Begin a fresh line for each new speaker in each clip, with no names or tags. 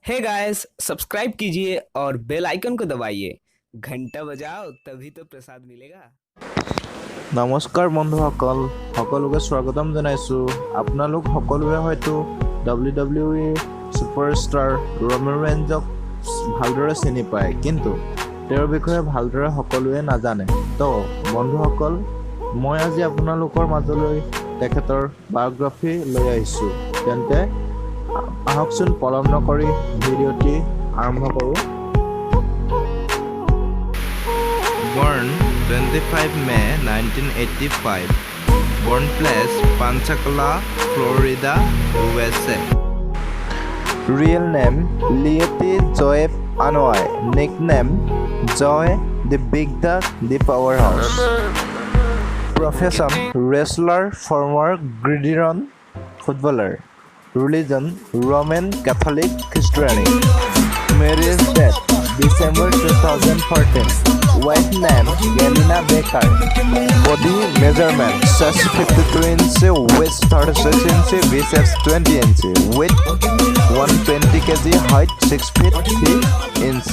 Hey guys subscribe कीजिए और bell icon को दबाइए घंटा बजाओ तभी तो प्रसाद मिलेगा।
নমস্কাৰ বন্ধুসকল সকলোকে স্বাগতম জনাইছো আপোনালোক সকলোৱে হয়তো WWE সুপাৰষ্টাৰ ৰমেন ৰেঞ্জক ভালদৰে চিনি পায় কিন্তু তেওঁৰ বিষয়ে ভালদৰে সকলোৱে নাজানে তো বন্ধুসকল মই আজি আপোনালোকৰ মাজলৈ তেখেতৰ বায়োগ্ৰাফি লৈ আহিছো তেন্তে আহকচোন পলম নকৰি ভিডিঅ'টি আৰম্ভ কৰোঁ Born 25 May 1985, born place Pensacola, Florida, USA. Real name Leotie Joy Anoy, nickname Joy the Big Dog, the Powerhouse. Profession wrestler, former gridiron footballer. Religion Roman Catholic Christianity. Marriage date December 2014. Wife name Galina Baker. Body measurement chest 52 inch, waist 36 inch, biceps 20 inch, weight 120 kg, height 6 feet 3 inch.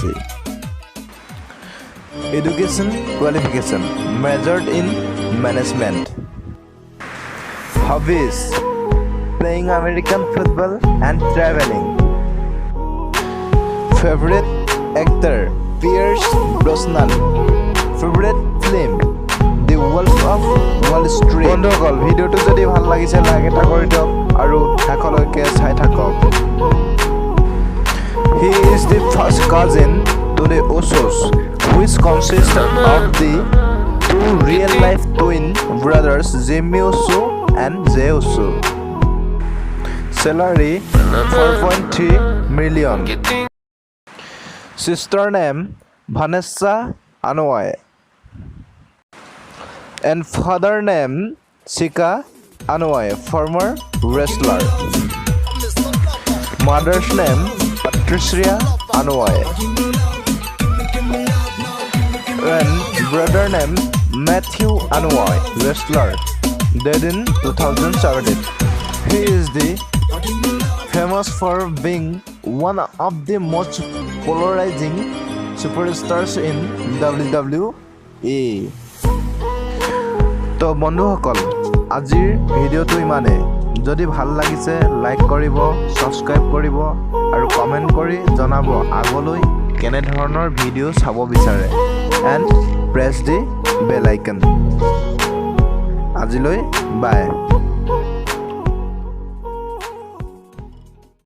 Education qualification majored in management. Hobbies playing American football and traveling. Favorite actor Pierce Brosnan. Favorite film The Wolf of Wall Street. বন্ধুসকল ভিডিওটো যদি ভাল লাগিছে like এটা কৰি দিয়ক আৰু শেষলৈকে চাই থাকক He is the first cousin to the Usos which consists of the two real-life twin brothers Jimmy Uso and Jay Uso. Salary 4.3 million. Sister name Vanessa Anoy and father name Sika Anoy, former wrestler. Mother's name Patricia Anoy and brother name Matthew Anoy, wrestler, dead in 2017. He is the famous for being one of the most polarizing superstars in WWE. তো বন্ধুসকল আজিৰ ভিডিঅ'টো ইমানে যদি ভাল লাগিছে like কৰিব subscribe কৰিব আৰু কমেন্ট কৰি জনাব আগলৈ কেনে ধৰণৰ ভিডিঅ' চাব বিচাৰে and press the bell icon আজিলৈ বাই